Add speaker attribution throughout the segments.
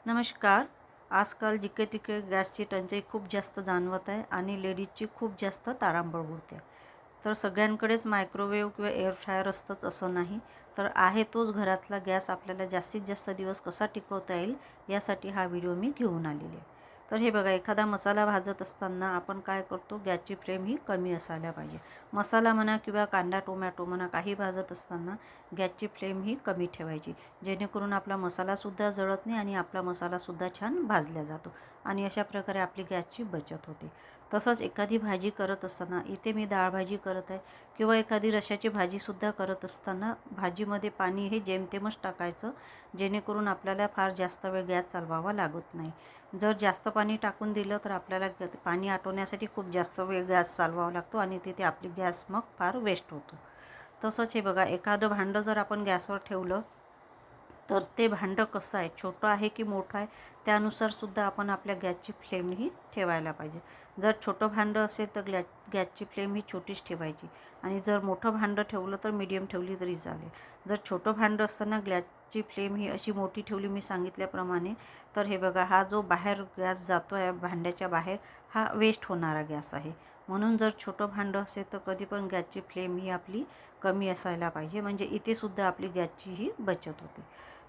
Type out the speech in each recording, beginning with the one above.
Speaker 1: नमस्कार. आजकाल जिकडे-तिकडे गॅसची टंचाई खूप जास्त जाणवत आहे आणि लेडीजची खूप जास्त तारांबळ उडते. तर सगळ्यांकडेच मायक्रोवेव्ह किंवा एअर फ्रायर असतंच असं नाही. तर आहे तोच घरातला गॅस आपल्याला जास्तीत जास्त दिवस कसा टिकवता येईल यासाठी हा व्हिडिओ मी घेऊन आलेली आहे. तर हे बघा, एखादा मसाला भाजत असताना आपण काय करतो, गॅसची फ्लेम ही कमी असायला पाहिजे. मसाला म्हणा किंवा कांदा टोमॅटो म्हणा, काही भाजत असताना गॅसची फ्लेम ही कमी ठेवायची, जेणेकरून आपला मसालासुद्धा जळत नाही आणि आपला मसालासुद्धा छान भाजला जातो आणि अशा प्रकारे आपली गॅसची बचत होते. तसंच एखादी भाजी करत असताना, इथे मी डाळ भाजी करत आहे किंवा एखादी रश्श्याची भाजीसुद्धा करत असताना भाजीमध्ये पाणी हे जेमतेमच टाकायचं, जेणेकरून आपल्याला फार जास्त वेळ गॅस चालवावा लागत नाही. जर जास्त पाणी टाकून दिलं तर आपल्याला पाणी आटवण्यासाठी खूप जास्त वेळ गॅस चालवावा लागतो आणि तिथे आपली गॅस मग फार वेस्ट होतो. तसंच हे बघा, एखादं भांडं जर आपण गॅसवर ठेवलं तर ते भांडं कसं आहे, छोटं आहे की मोठं आहे, त्यानुसारसुद्धा आपण आपल्या गॅसची फ्लेम ही ठेवायला पाहिजे. जर छोटं भांडं असेल तर गॅसची फ्लेम ही छोटीच ठेवायची आणि जर मोठं भांडं ठेवलं तर मीडियम ठेवली तरी चालेल. जर छोटं भांडं असताना गॅसची फ्लेम ही अशी मोठी ठेवली मी सांगितल्याप्रमाणे, तर हे बघा, हा जो बाहेर गॅस जातो आहे भांड्याच्या बाहेर, हा वेस्ट होणारा गॅस आहे. म्हणून जर छोटं भांडं असेल तर कधी पण गॅसची फ्लेम ही आपली कमी असायला पाहिजे, म्हणजे इथेसुद्धा आपली गॅसची ही बचत होते.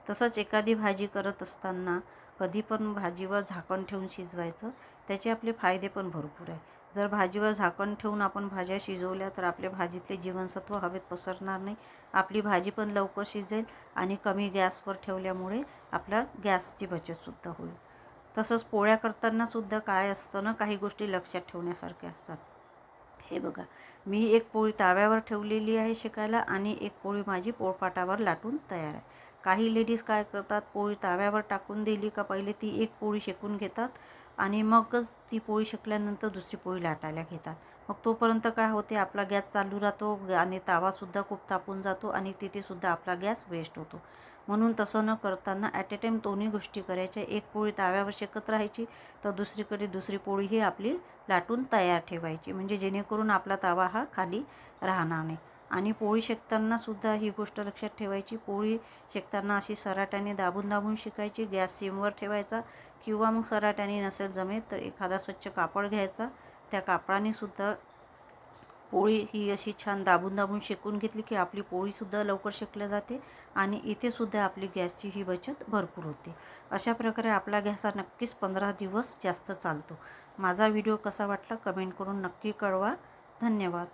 Speaker 1: तसंच एखादी भाजी करत असताना कधी पण भाजीवर झाकण ठेवून शिजवायचं, त्याचे आपले फायदे पण भरपूर आहे. जर भाजीवर झाकण ठेवून आपण भाज्या शिजवल्या तर आपल्या भाजीतले जीवनसत्व हवेत पसरणार नाही, आपली भाजी पण लवकर शिजेल आणि कमी गॅसवर ठेवल्यामुळे आपल्या गॅसची बचतसुद्धा होईल. तसंच पोळ्या करतानासुद्धा काय असतं ना, काही गोष्टी लक्षात ठेवण्यासारख्या असतात. हे बघा, मी एक पोळी ताव्यावर ठेवलेली आहे शेकायला आणि एक पोळी माझी पोळपाटावर लाटून तयार आहे. काही लेडीज काय करतात, पोळी ताव्यावर टाकून दिली का पहिले ती एक पोळी शेकून घेतात आणि मगच ती पोळी शेकल्यानंतर दुसरी पोळी लाटायला घेतात. मग तोपर्यंत काय होते, आपला गॅस चालू राहतो आणि तावासुद्धा खूप तापून जातो आणि तिथेसुद्धा आपला गॅस वेस्ट होतो. म्हणून तसं न करताना ॲट ए टाईम दोन्ही गोष्टी करायच्या. एक पोळी ताव्यावर शेकत राहायची तर दुसरीकडे दुसरी पोळी ही आपली लाटून तयार ठेवायची, म्हणजे जेणेकरून आपला तवा हा खाली राहणार नाही. आणि पोळी शेकतानासुद्धा ही गोष्ट लक्षात ठेवायची, पोळी शेकताना अशी सराट्याने दाबून दाबून शेकायची. गॅस सिमवर ठेवायचा किंवा मग सराट्याने नसेल जमेत तर एखादा स्वच्छ कापड घ्यायचा, त्या कापडानेसुद्धा पोळी ही अशी छान दाबून दाबून शेकून घेतली की आपली पोळीसुद्धा लवकर शेकल्या जाते आणि इथेसुद्धा आपली गॅसची ही बचत भरपूर होते. अशा प्रकारे आपला गॅस हा नक्कीच 15 दिवस जास्त चालतो. माझा व्हिडिओ कसा वाटला कमेंट करून नक्की कळवा. धन्यवाद.